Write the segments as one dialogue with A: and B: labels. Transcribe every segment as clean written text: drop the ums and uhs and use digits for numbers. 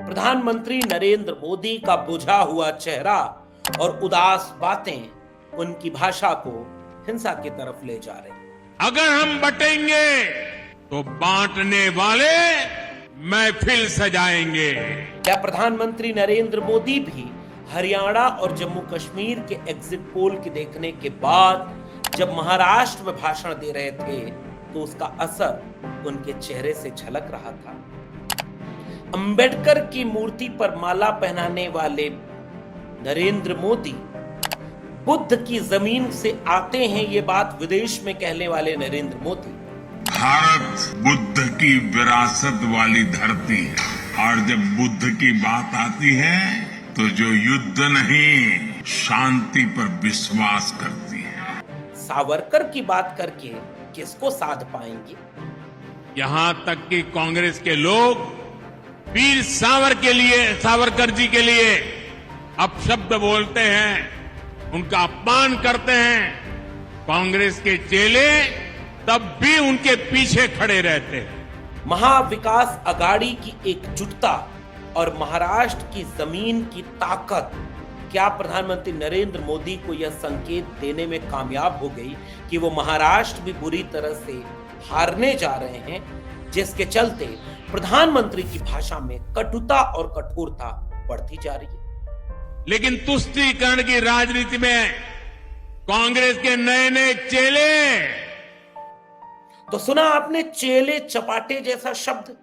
A: प्रधानमंत्री नरेंद्र मोदी का बुझा हुआ चेहरा और उदास बातें उनकी भाषा को हिंसा की तरफ ले जा रही।
B: अगर हम बटेंगे तो बांटने वाले महफिल सजाएंगे।
A: क्या प्रधानमंत्री नरेंद्र मोदी भी हरियाणा और जम्मू कश्मीर के एग्जिट पोल के देखने के बाद जब महाराष्ट्र में भाषण दे रहे थे तो उसका असर उनके चेहरे से झलक रहा था? अंबेडकर की मूर्ति पर माला पहनाने वाले नरेंद्र मोदी बुद्ध की जमीन से आते हैं, ये बात विदेश में कहने वाले नरेंद्र मोदी
B: भारत बुद्ध की विरासत वाली धरती है और जब बुद्ध की बात आती है तो जो युद्ध नहीं शांति पर विश्वास करती है।
A: सावरकर की बात करके किसको साध पाएंगे?
B: यहाँ तक कि कांग्रेस के लोग वीर सावरकर जी के लिए अपशब्द बोलते हैं, उनका अपमान करते हैं। कांग्रेस के चेले तब भी उनके पीछे खड़े रहते हैं।
A: महाविकास अघाड़ी की एकजुटता और महाराष्ट्र की जमीन की ताकत क्या प्रधानमंत्री नरेंद्र मोदी को यह संकेत देने में कामयाब हो गई कि वो महाराष्ट्र भी बुरी तरह से हारने जा रहे हैं, जिसके चलते प्रधानमंत्री की भाषा में कटुता और कठोरता बढ़ती जा रही है।
B: लेकिन तुष्टीकरण की राजनीति में कांग्रेस के नए नए चेले,
A: तो सुना आपने चेले चपाटे जैसा शब्द?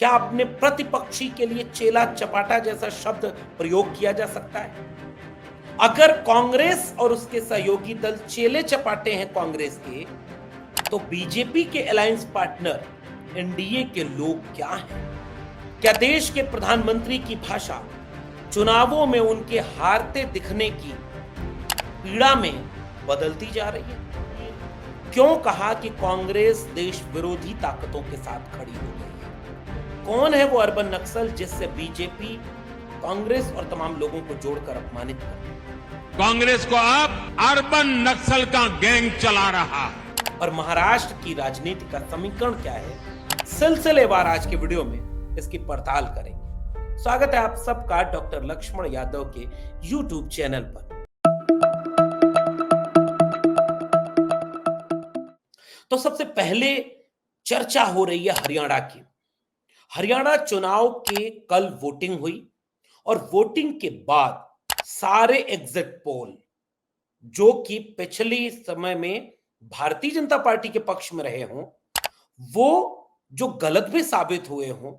A: क्या अपने प्रतिपक्षी के लिए चेला चपाटा जैसा शब्द प्रयोग किया जा सकता है? अगर कांग्रेस और उसके सहयोगी दल चेले चपाटे हैं कांग्रेस के, तो बीजेपी के अलायंस पार्टनर एनडीए के लोग क्या हैं? क्या देश के प्रधानमंत्री की भाषा चुनावों में उनके हारते दिखने की पीड़ा में बदलती जा रही है? क्यों कहा कि कांग्रेस देश विरोधी ताकतों के साथ खड़ी हो गई है? कौन है वो अर्बन नक्सल जिससे बीजेपी कांग्रेस और तमाम लोगों को जोड़कर अपमानित कर रही है?
B: कांग्रेस को अब अर्बन नक्सल का गैंग चला रहा है।
A: और महाराष्ट्र की राजनीति का समीकरण क्या है, सिलसिलेवार आज के वीडियो में इसकी पड़ताल करेंगे। स्वागत है आप सबका डॉक्टर लक्ष्मण यादव के यूट्यूब चैनल पर। तो सबसे पहले चर्चा हो रही है हरियाणा की। हरियाणा चुनाव के कल वोटिंग हुई और वोटिंग के बाद सारे एग्जिट पोल जो कि पिछले समय में भारतीय जनता पार्टी के पक्ष में रहे हों, वो जो गलत भी साबित हुए हों,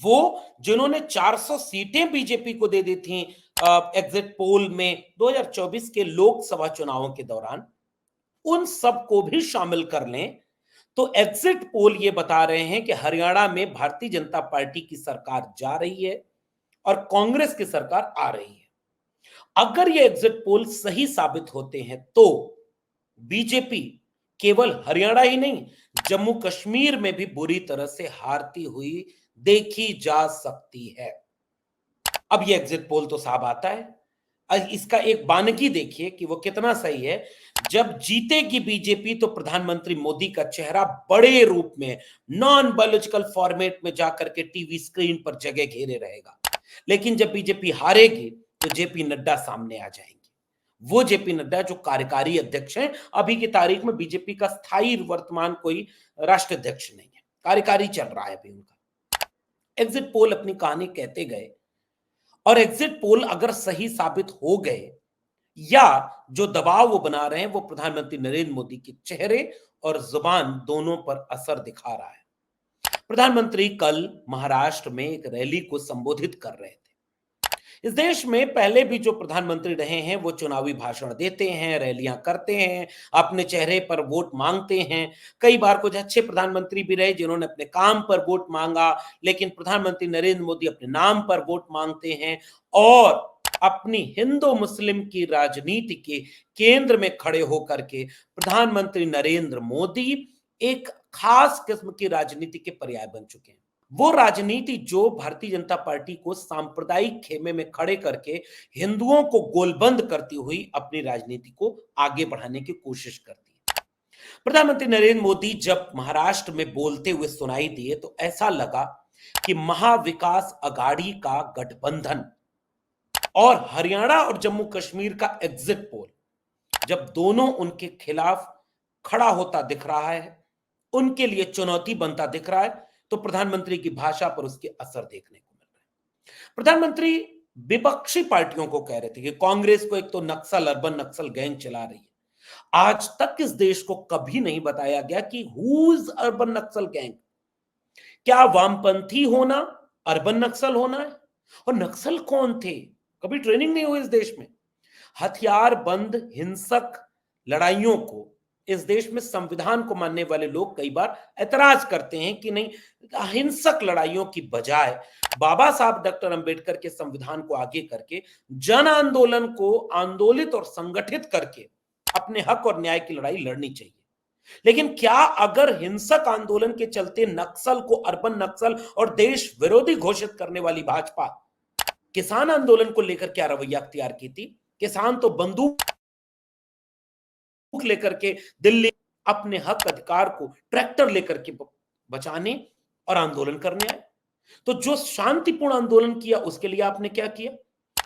A: वो जिन्होंने 400 सीटें बीजेपी को दे दी थी एग्जिट पोल में 2024 के लोकसभा चुनावों के दौरान, उन सबको भी शामिल कर लें तो एग्जिट पोल ये बता रहे हैं कि हरियाणा में भारतीय जनता पार्टी की सरकार जा रही है और कांग्रेस की सरकार आ रही है। अगर ये एग्जिट पोल सही साबित होते हैं तो बीजेपी केवल हरियाणा ही नहीं, जम्मू कश्मीर में भी बुरी तरह से हारती हुई देखी जा सकती है। अब ये एग्जिट पोल तो साफ आता है। इसका एक बानगी देखिए कि वो कितना सही है। जब जीतेगी बीजेपी तो प्रधानमंत्री मोदी का चेहरा बड़े रूप में नॉन बायोलॉजिकल फॉर्मेट में जाकर के टीवी स्क्रीन पर जगह घेरे रहेगा, लेकिन जब बीजेपी हारेगी तो जेपी नड्डा सामने आ जाएंगे। वो जेपी नड्डा जो कार्यकारी अध्यक्ष हैं, अभी की तारीख में बीजेपी का स्थायी वर्तमान कोई राष्ट्रीय अध्यक्ष नहीं है, कार्यकारी चल रहा है अभी उनका। एग्जिट पोल अपनी कहानी कहते गए और एग्जिट पोल अगर सही साबित हो गए या जो दबाव वो बना रहे हैं वो प्रधानमंत्री नरेंद्र मोदी के चेहरे और जुबान दोनों पर असर दिखा रहा है। प्रधानमंत्री कल महाराष्ट्र में एक रैली को संबोधित कर रहे थे। इस देश में पहले भी जो प्रधानमंत्री रहे हैं वो चुनावी भाषण देते हैं, रैलियां करते हैं, अपने चेहरे पर वोट मांगते हैं। कई बार कुछ अच्छे प्रधानमंत्री भी रहे जिन्होंने अपने काम पर वोट मांगा, लेकिन प्रधानमंत्री नरेंद्र मोदी अपने नाम पर वोट मांगते हैं और अपनी हिंदू मुस्लिम की राजनीति के केंद्र में खड़े होकर के प्रधानमंत्री नरेंद्र मोदी एक खास किस्म की राजनीति के पर्याय बन चुके हैं। वो राजनीति जो भारतीय जनता पार्टी को सांप्रदायिक खेमे में खड़े करके हिंदुओं को गोलबंद करती हुई अपनी राजनीति को आगे बढ़ाने की कोशिश करती है। प्रधानमंत्री नरेंद्र मोदी जब महाराष्ट्र में बोलते हुए सुनाई दिए तो ऐसा लगा कि महाविकास अघाड़ी का गठबंधन और हरियाणा और जम्मू कश्मीर का एग्जिट पोल जब दोनों उनके खिलाफ खड़ा होता दिख रहा है, उनके लिए चुनौती बनता दिख रहा है, तो प्रधानमंत्री की भाषा पर उसके असर देखने को मिल रहा है। प्रधानमंत्री विपक्षी पार्टियों को कह रहे थे कि कांग्रेस को एक तो नक्सल, अर्बन नक्सल गैंग चला रही है। आज तक इस देश को कभी नहीं बताया गया कि who is urban Naxal gang. क्या वामपंथी होना अर्बन नक्सल होना है? और नक्सल कौन थे? कभी ट्रेनिंग नहीं हुई इस देश में। हथियार बंद हिंसक लड़ाइयों को इस देश में संविधान को मानने वाले लोग कई बार ऐतराज करते हैं कि नहीं, अहिंसक लड़ाइयों की बजाय बाबा साहब डॉक्टर अंबेडकर के संविधान को आगे करके जन आंदोलन को आंदोलित और संगठित करके अपने हक और न्याय की लड़ाई लड़नी चाहिए। लेकिन क्या अगर हिंसक आंदोलन के चलते नक्सल को अर्बन नक्सल और देश विरोधी घोषित करने वाली भाजपा किसान आंदोलन को लेकर क्या रवैया अख्तियार की थी? किसान तो बंदूक लेकर के दिल्ली अपने हक अधिकार को ट्रैक्टर लेकर के बचाने और आंदोलन करने आए। तो जो शांतिपूर्ण आंदोलन किया उसके लिए आपने क्या किया?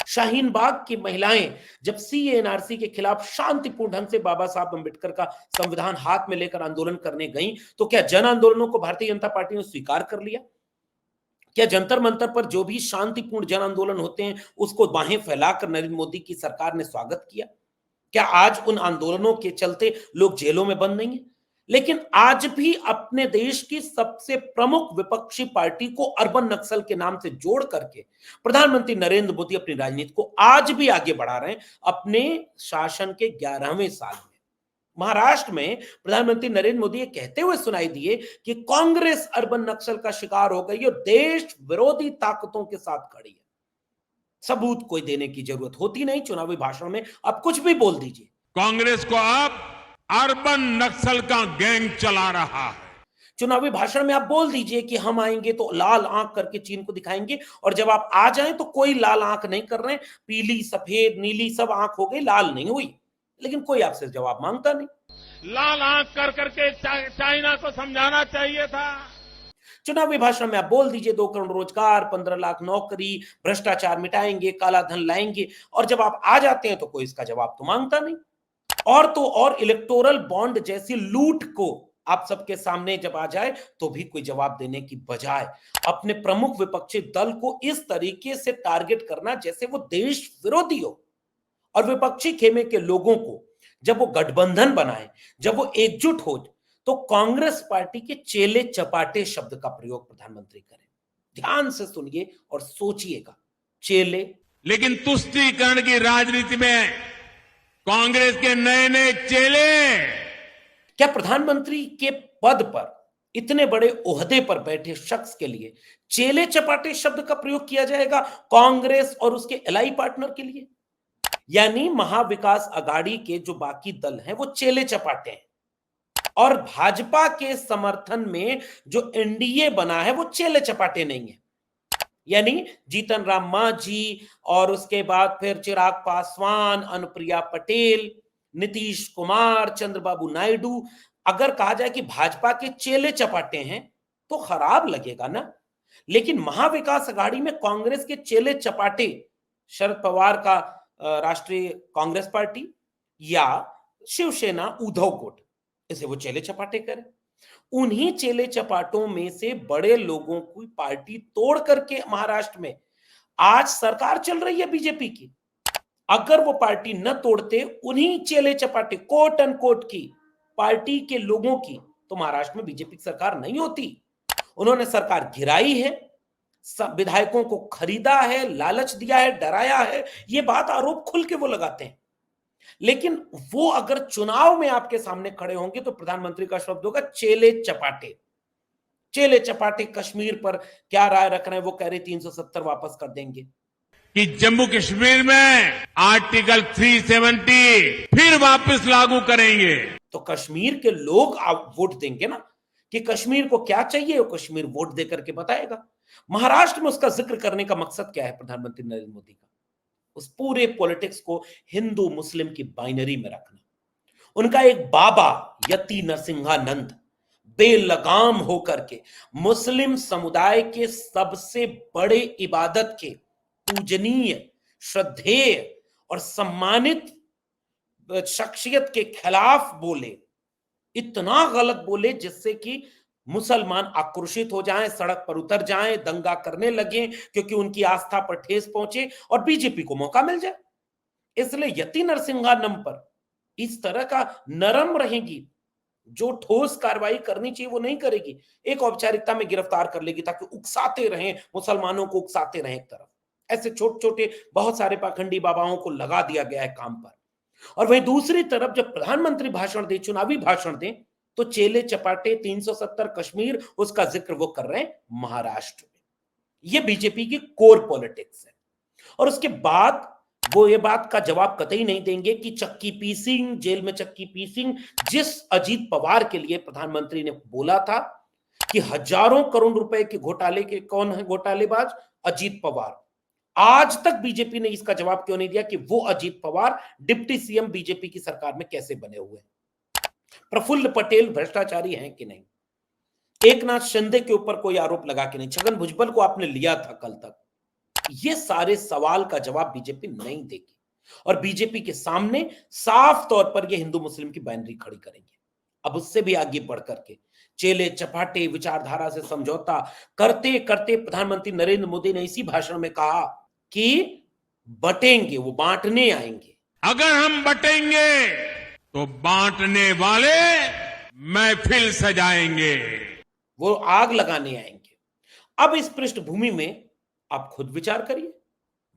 A: शाहीन बाग की महिलाएं जब सीएनआरसी के खिलाफ शांतिपूर्ण ढंग से बाबा साहब अंबेडकर का संविधान हाथ में लेकर आंदोलन करने गईं, तो क्या जन आंदोलनों को भारतीय जनता पार्टी ने स्वीकार कर लिया? क्या जंतर मंतर पर जो भी शांतिपूर्ण जन आंदोलन होते हैं उसको बाहें फैलाकर नरेंद्र मोदी की सरकार ने स्वागत किया? क्या आज उन आंदोलनों के चलते लोग जेलों में बंद नहीं है? लेकिन आज भी अपने देश की सबसे प्रमुख विपक्षी पार्टी को अर्बन नक्सल के नाम से जोड़ करके प्रधानमंत्री नरेंद्र मोदी अपनी राजनीति को आज भी आगे बढ़ा रहे हैं अपने शासन के 11वें साल में। महाराष्ट्र में प्रधानमंत्री नरेंद्र मोदी ये कहते हुए सुनाई दिए कि कांग्रेस अर्बन नक्सल का शिकार हो गई और देश विरोधी ताकतों के साथ खड़ी है। सबूत कोई देने की जरूरत होती नहीं, चुनावी भाषण में आप कुछ भी बोल दीजिए।
B: कांग्रेस को अब अर्बन नक्सल का गैंग चला रहा है।
A: चुनावी भाषण में आप बोल दीजिए कि हम आएंगे तो लाल आंख करके चीन को दिखाएंगे, और जब आप आ जाएं तो कोई लाल आंख नहीं कर रहे हैं, पीली सफेद नीली सब आंख हो गई, लाल नहीं हुई। लेकिन कोई आपसे जवाब मांगता नहीं।
B: लाल आंख कर करके चाइना को समझाना चाहिए था।
A: चुनावी भाषण में आप बोल दीजिए 2 करोड़ रोजगार, 15 लाख नौकरी, भ्रष्टाचार मिटाएंगे, काला धन लाएंगे, और जब आप आ जाते हैं तो कोई इसका जवाब तो मांगता नहीं। और तो और इलेक्टोरल बॉन्ड जैसी लूट को आप सबके सामने जब आ जाए तो भी कोई जवाब देने की बजाय अपने प्रमुख विपक्षी दल को इस तरीके से टारगेट करना जैसे वो देश विरोधी हो। और विपक्षी खेमे के लोगों को जब वो गठबंधन बनाए, जब वो एकजुट हो, तो कांग्रेस पार्टी के चेले चपाटे शब्द का प्रयोग प्रधानमंत्री करें। ध्यान से सुनिए और सोचिएगा, चेले।
B: लेकिन तुष्टीकरण की राजनीति में कांग्रेस के नए नए चेले।
A: क्या प्रधानमंत्री के पद पर, इतने बड़े ओहदे पर बैठे शख्स के लिए चेले चपाटे शब्द का प्रयोग किया जाएगा कांग्रेस और उसके एलाई पार्टनर के लिए? यानी महाविकास अघाड़ी के जो बाकी दल हैं वो चेले चपाटे हैं, और भाजपा के समर्थन में जो एनडीए बना है वो चेले चपाटे नहीं है। यानी जीतन राम मांझी और उसके बाद फिर चिराग पासवान, अनुप्रिया पटेल, नीतीश कुमार, चंद्रबाबू नायडू, अगर कहा जाए कि भाजपा के चेले चपाटे हैं तो खराब लगेगा ना। लेकिन महाविकास अघाड़ी में कांग्रेस के चेले चपाटे शरद पवार का राष्ट्रीय कांग्रेस पार्टी या शिवसेना उद्धव गुट, इसे वो चेले चपाटे करें। उन्हीं चेले चपाटों में से बड़े लोगों की पार्टी तोड़ करके महाराष्ट्र में आज सरकार चल रही है बीजेपी की। अगर वो पार्टी न तोड़ते उन्हीं चेले चपाटे कोट एंड कोट की पार्टी के लोगों की, तो महाराष्ट्र में बीजेपी की सरकार नहीं होती। उन्होंने सरकार गिराई है, विधायकों को खरीदा है, लालच दिया है, डराया है, ये बात आरोप खुल के वो लगाते हैं। लेकिन वो अगर चुनाव में आपके सामने खड़े होंगे तो प्रधानमंत्री का शब्द होगा चेले चपाटे। चेले चपाटे कश्मीर पर क्या राय रख रहे हैं? वो कह रहे 370 वापस कर देंगे
B: कि जम्मू कश्मीर में आर्टिकल 370 फिर वापस लागू करेंगे।
A: तो कश्मीर के लोग आप वोट देंगे ना कि कश्मीर को क्या चाहिए, वो कश्मीर वोट देकर के बताएगा। महाराष्ट्र में उसका जिक्र करने का मकसद क्या है प्रधानमंत्री नरेंद्र मोदी का? उस पूरे पॉलिटिक्स को हिंदू मुस्लिम की बाइनरी में रखना। उनका एक बाबा यति नरसिंहानंद बेलगाम होकर के मुस्लिम समुदाय के सबसे बड़े इबादत के पूजनीय, श्रद्धेय और सम्मानित शख्सियत के खिलाफ बोले, इतना गलत बोले जिससे कि मुसलमान आक्रोशित हो जाएं, सड़क पर उतर जाएं, दंगा करने लगे, क्योंकि उनकी आस्था पर ठेस पहुंचे और बीजेपी को मौका मिल जाए। इसलिए यति नरसिंहानम पर इस तरह का नरम रहेगी, जो ठोस कार्रवाई करनी चाहिए वो नहीं करेगी, एक औपचारिकता में गिरफ्तार कर लेगी ताकि उकसाते रहें, मुसलमानों को उकसाते रहें एक तरफ। ऐसे छोटे छोटे बहुत सारे पाखंडी बाबाओं को लगा दिया गया है काम पर। और वहीं दूसरी तरफ जब प्रधानमंत्री भाषण दे, चुनावी भाषण दें, तो चेले चपाटे 370 कश्मीर, उसका जिक्र वो कर रहे हैं महाराष्ट्र में। ये बीजेपी की कोर पॉलिटिक्स है। और उसके बाद वो ये बात का जवाब कतई नहीं देंगे कि चक्की पीसिंग, जेल में चक्की पीसिंग, जिस अजीत पवार के लिए प्रधानमंत्री ने बोला था कि हजारों करोड़ रुपए के घोटाले के कौन है घोटालेबाज, अजीत पवार। आज तक बीजेपी ने इसका जवाब क्यों नहीं दिया कि वो Ajit Pawar deputy CM BJP की सरकार में कैसे बने हुए। प्रफुल्ल पटेल भ्रष्टाचारी हैं कि नहीं, एकनाथ शिंदे के ऊपर कोई आरोप लगा कि नहीं, छगन भुजबल को आपने लिया था कल तक। ये सारे सवाल का जवाब बीजेपी नहीं देगी और बीजेपी के सामने साफ तौर पर ये हिंदू मुस्लिम की बाइनरी खड़ी करेंगे। अब उससे भी आगे बढ़ करके चेले चपाटे विचारधारा से समझौता करते करते प्रधानमंत्री नरेंद्र मोदी ने इसी भाषण में कहा कि बटेंगे, वो बांटने आएंगे।
B: अगर हम बटेंगे तो बांटने वाले महफिल सजाएंगे,
A: वो आग लगाने आएंगे। अब इस पृष्ठभूमि में आप खुद विचार करिए,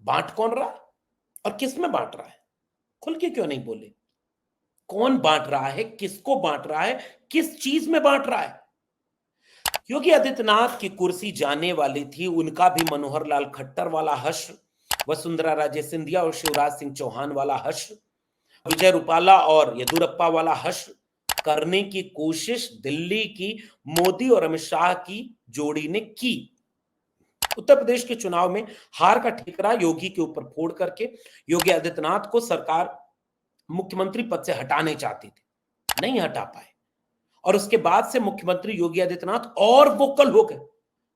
A: बांट कौन रहा है और किस में बांट रहा है? खुल के क्यों नहीं बोले? कौन बांट रहा है, किसको बांट रहा है, किस चीज में बांट रहा है? योगी आदित्यनाथ की कुर्सी जाने वाली थी, उनका भी मनोहर लाल खट्टर वाला हश्र, वसुंधरा राजे सिंधिया और शिवराज सिंह चौहान वाला हश्र, विजय रूपाला और येदुरप्पा वाला हश्र करने की कोशिश दिल्ली की मोदी और अमित शाह की जोड़ी ने की। उत्तर प्रदेश के चुनाव में हार का ठिकरा योगी के ऊपर फोड़ करके योगी आदित्यनाथ को सरकार मुख्यमंत्री पद से हटाने चाहती थी, नहीं हटा पाए। और उसके बाद से मुख्यमंत्री योगी आदित्यनाथ और वोकल हो गए।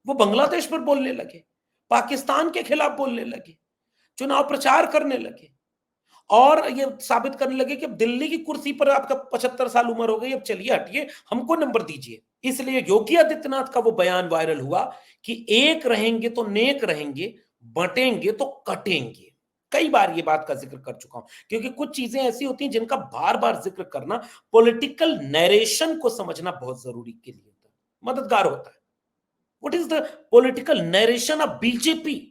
A: वो बांग्लादेश पर बोलने लगे, पाकिस्तान के खिलाफ बोलने लगे, चुनाव प्रचार करने लगे और ये साबित करने लगे कि अब दिल्ली की कुर्सी पर आपका 75 साल उम्र हो गई, अब चलिए हटिए, हमको नंबर दीजिए। इसलिए योगी आदित्यनाथ का वो बयान वायरल हुआ कि एक रहेंगे तो नेक रहेंगे, बटेंगे तो कटेंगे। कई बार ये बात का जिक्र कर चुका हूं, क्योंकि कुछ चीजें ऐसी होती हैं जिनका बार बार जिक्र करना, पॉलिटिकल नैरेशन को समझना बहुत जरूरी के लिए होता है, मददगार होता है। What is the political narration of BJP?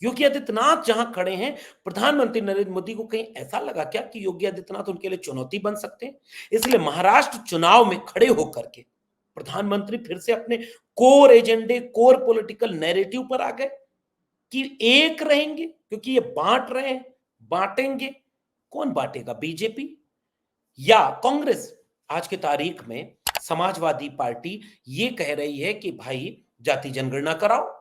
A: Yogi Adityanath जहां खड़े हैं, प्रधानमंत्री नरेंद्र मोदी को कहीं ऐसा लगा क्या कि योगी आदित्यनाथ उनके लिए चुनौती बन सकते हैं? इसलिए महाराष्ट्र चुनाव में खड़े होकर के प्रधानमंत्री फिर से अपने कोर एजेंडे, कोर पॉलिटिकल नैरेटिव पर आ गए कि एक रहेंगे, क्योंकि ये बांट रहे हैं, बांटेंगे। कौन बांटेगा, बीजेपी या कांग्रेस? आज की तारीख में समाजवादी पार्टी ये कह रही है कि भाई जाति जनगणना कराओ।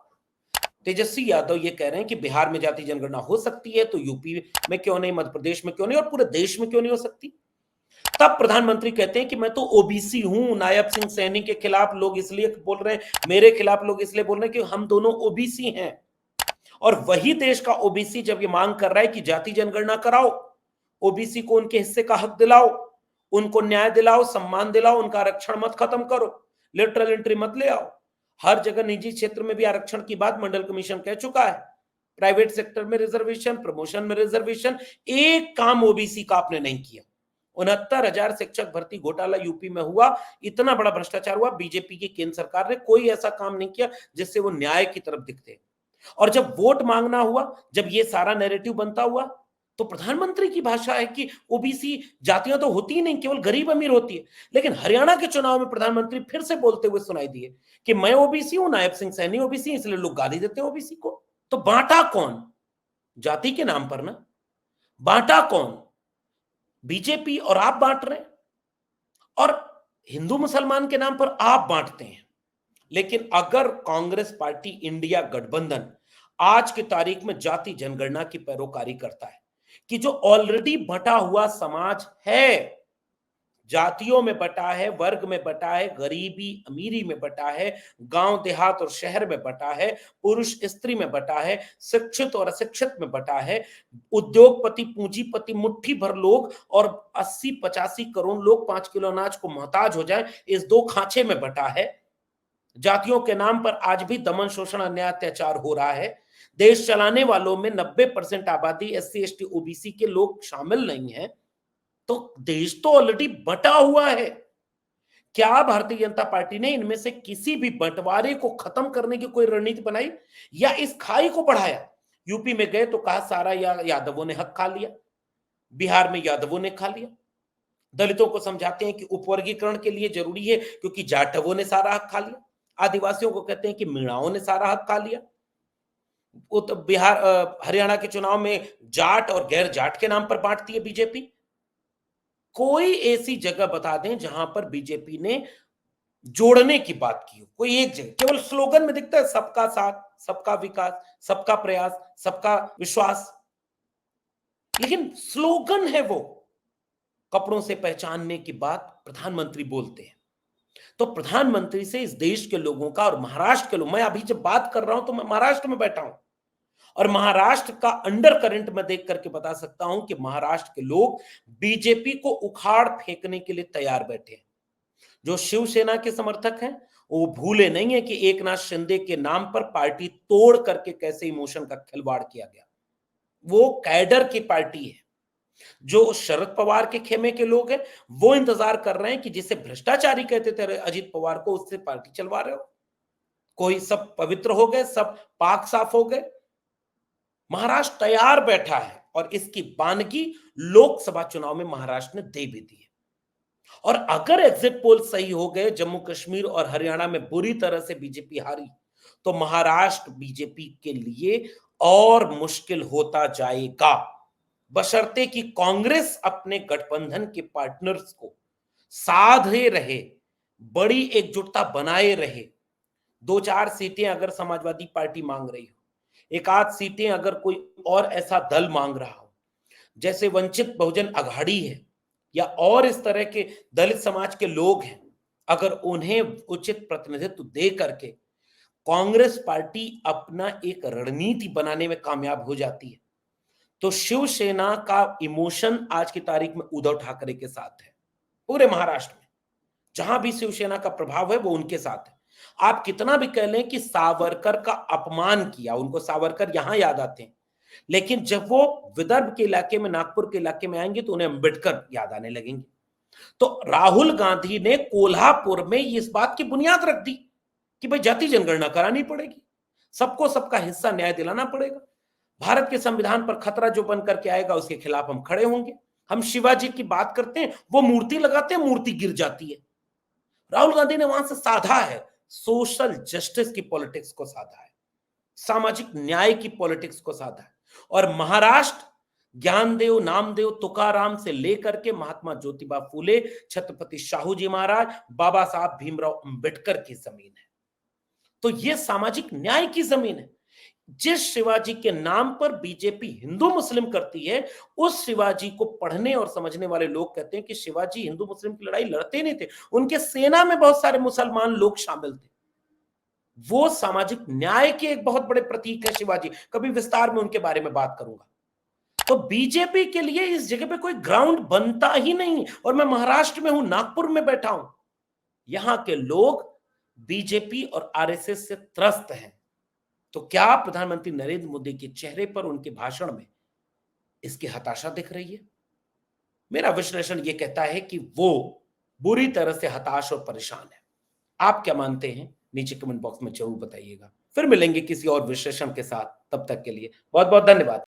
A: तेजस्वी यादव ये कह रहे हैं कि बिहार में जाति जनगणना हो सकती है तो यूपी में क्यों नहीं, मध्य प्रदेश में क्यों नहीं और पूरे देश में क्यों नहीं हो सकती? तब प्रधानमंत्री कहते हैं कि मैं तो ओबीसी हूं, नायब सिंह सैनी के खिलाफ लोग इसलिए बोल रहे हैं, मेरे खिलाफ लोग इसलिए बोल रहे हैं कि हम दोनों ओबीसी हैं। और वही देश का ओबीसी जब ये मांग कर रहा है कि जाति जनगणना कराओ, ओबीसी को उनके हिस्से का हक दिलाओ, उनको न्याय दिलाओ, सम्मान दिलाओ, उनका आरक्षण मत खत्म करो, लेटरल एंट्री मत ले आओ। हर जगह निजी क्षेत्र में भी आरक्षण की बात मंडल कमीशन कह चुका है, प्राइवेट सेक्टर में रिजर्वेशन, प्रमोशन में रिजर्वेशन, एक काम ओबीसी का आपने नहीं किया। 69,000 शिक्षक भर्ती घोटाला यूपी में हुआ, इतना बड़ा भ्रष्टाचार हुआ, बीजेपी की केंद्र सरकार ने कोई ऐसा काम नहीं किया जिससे वो न्याय की तरफ दिखते। और जब वोट मांगना हुआ, जब ये सारा नैरेटिव बनता हुआ, तो प्रधानमंत्री की भाषा है कि ओबीसी जातियां तो होती ही नहीं, केवल गरीब अमीर होती है। लेकिन हरियाणा के चुनाव में प्रधानमंत्री फिर से बोलते हुए सुनाई दिए कि मैं ओबीसी हूं, नायब सिंह सैनी ओबीसी, इसलिए लोग गाली देते हैं ओबीसी को। तो बांटा कौन? जाति के नाम पर ना, बांटा कौन? बीजेपी और आप बांट रहे हैं, और हिंदू मुसलमान के नाम पर आप बांटते हैं। लेकिन अगर कांग्रेस पार्टी इंडिया गठबंधन आज की तारीख में जाति जनगणना की पैरोकारी करता है कि जो ऑलरेडी बटा हुआ समाज है, जातियों में बटा है, वर्ग में बटा है, गरीबी अमीरी में बटा है, गांव देहात और शहर में बटा है, पुरुष स्त्री में बटा है, शिक्षित और अशिक्षित में बटा है, उद्योगपति पूंजीपति मुट्ठी भर लोग और 80-85 करोड़ लोग 5 किलो अनाज को मोहताज हो जाए, इस दो खांचे में बटा है। जातियों के नाम पर आज भी दमन शोषण अन्याय अत्याचार हो रहा है। देश चलाने वालों में 90% आबादी एससी एसटी ओबीसी के लोग शामिल नहीं है, तो देश तो ऑलरेडी बटा हुआ है। क्या भारतीय जनता पार्टी ने इनमें से किसी भी बंटवारे को खत्म करने की कोई रणनीति बनाई या इस खाई को बढ़ाया? यूपी में गए तो कहा सारा यादवों ने हक खा लिया, बिहार में यादवों ने खा लिया। दलितों को समझाते हैं कि उपवर्गीकरण के लिए जरूरी है क्योंकि जाटवों ने सारा हक खा लिया। आदिवासियों को कहते हैं कि मीणाओं ने सारा हक खा लिया। वो तो हरियाणा के चुनाव में जाट और गैर जाट के नाम पर बांटती है बीजेपी। कोई ऐसी जगह बता दें जहां पर बीजेपी ने जोड़ने की बात की हो, कोई एक जगह। केवल स्लोगन में दिखता है सबका साथ, सबका विकास, सबका प्रयास, सबका विश्वास, लेकिन स्लोगन है वो। कपड़ों से पहचानने की बात प्रधानमंत्री बोलते हैं। तो प्रधानमंत्री से इस देश के लोगों का और महाराष्ट्र के लोग, मैं अभी जब बात कर रहा हूं तो मैं महाराष्ट्र में बैठा हूं और महाराष्ट्र का अंडर करंट में देख करके बता सकता हूं कि महाराष्ट्र के लोग बीजेपी को उखाड़ फेंकने के लिए तैयार बैठे हैं। जो शिवसेना के समर्थक हैं वो भूले नहीं है कि एकनाथ शिंदे के नाम पर पार्टी तोड़ करके कैसे इमोशन का खिलवाड़ किया गया। वो कैडर की पार्टी है। जो शरद पवार के खेमे के लोग हैं वो इंतजार कर रहे हैं कि जिसे भ्रष्टाचारी कहते थे अजित पवार को, उससे पार्टी चलवा रहे हो। कोई सब पवित्र हो गए, सब पाक साफ हो गए। महाराष्ट्र तैयार बैठा है और इसकी बानगी लोकसभा चुनाव में महाराष्ट्र ने दे भी दी है। और अगर एग्जिट पोल सही हो गए, जम्मू कश्मीर और हरियाणा में बुरी तरह से बीजेपी हारी, तो महाराष्ट्र बीजेपी के लिए और मुश्किल होता जाएगा, बशर्ते कि कांग्रेस अपने गठबंधन के पार्टनर्स को साधे रहे, बड़ी एकजुटता बनाए रहे। 2-4 सीटें अगर समाजवादी पार्टी मांग रही हो, एक आध सीटें अगर कोई और ऐसा दल मांग रहा हो, जैसे वंचित बहुजन अघाड़ी है या और इस तरह के दलित समाज के लोग हैं, अगर उन्हें उचित प्रतिनिधित्व दे करके कांग्रेस पार्टी अपना एक रणनीति बनाने में कामयाब हो जाती है, तो शिवसेना का इमोशन आज की तारीख में उद्धव ठाकरे के साथ है। पूरे महाराष्ट्र में जहां भी शिवसेना का प्रभाव है वो उनके साथ है। आप कितना भी कह लें कि सावरकर का अपमान किया, उनको सावरकर यहां याद आते हैं, लेकिन जब वो विदर्भ के इलाके में, नागपुर के इलाके में आएंगे तो उन्हें अंबेडकर याद आने लगेंगे। तो राहुल गांधी ने कोल्हापुर में इस बात की बुनियाद रख दी कि भाई जाति जनगणना करानी पड़ेगी, सबको सबका हिस्सा न्याय दिलाना पड़ेगा। भारत के संविधान पर खतरा जो बन करके आएगा उसके खिलाफ हम खड़े होंगे। हम शिवाजी की बात करते हैं, वो मूर्ति लगाते हैं, मूर्ति गिर जाती है। राहुल गांधी ने वहां से साधा है, सोशल जस्टिस की पॉलिटिक्स को साधा है, सामाजिक न्याय की पॉलिटिक्स को साधा है। और महाराष्ट्र ज्ञानदेव, नामदेव, तुकाराम से लेकर के महात्मा ज्योतिबा फूले, छत्रपति शाहू जी महाराज, बाबा साहब भीमराव अंबेडकर की जमीन है। तो यह सामाजिक न्याय की जमीन है। जिस शिवाजी के नाम पर बीजेपी हिंदू मुस्लिम करती है, उस शिवाजी को पढ़ने और समझने वाले लोग कहते हैं कि शिवाजी हिंदू मुस्लिम की लड़ाई लड़ते नहीं थे, उनके सेना में बहुत सारे मुसलमान लोग शामिल थे। वो सामाजिक न्याय के एक बहुत बड़े प्रतीक है शिवाजी। कभी विस्तार में उनके बारे में बात करूंगा। तो बीजेपी के लिए इस जगह पे कोई ग्राउंड बनता ही नहीं। और मैं महाराष्ट्र में हूं, नागपुर में बैठा हूं, यहां के लोग बीजेपी और आरएसएस से त्रस्त हैं। तो क्या प्रधानमंत्री नरेंद्र मोदी के चेहरे पर, उनके भाषण में इसकी हताशा दिख रही है? मेरा विश्लेषण यह कहता है कि वो बुरी तरह से हताश और परेशान है। आप क्या मानते हैं? नीचे कमेंट बॉक्स में जरूर बताइएगा। फिर मिलेंगे किसी और विश्लेषण के साथ। तब तक के लिए बहुत बहुत धन्यवाद।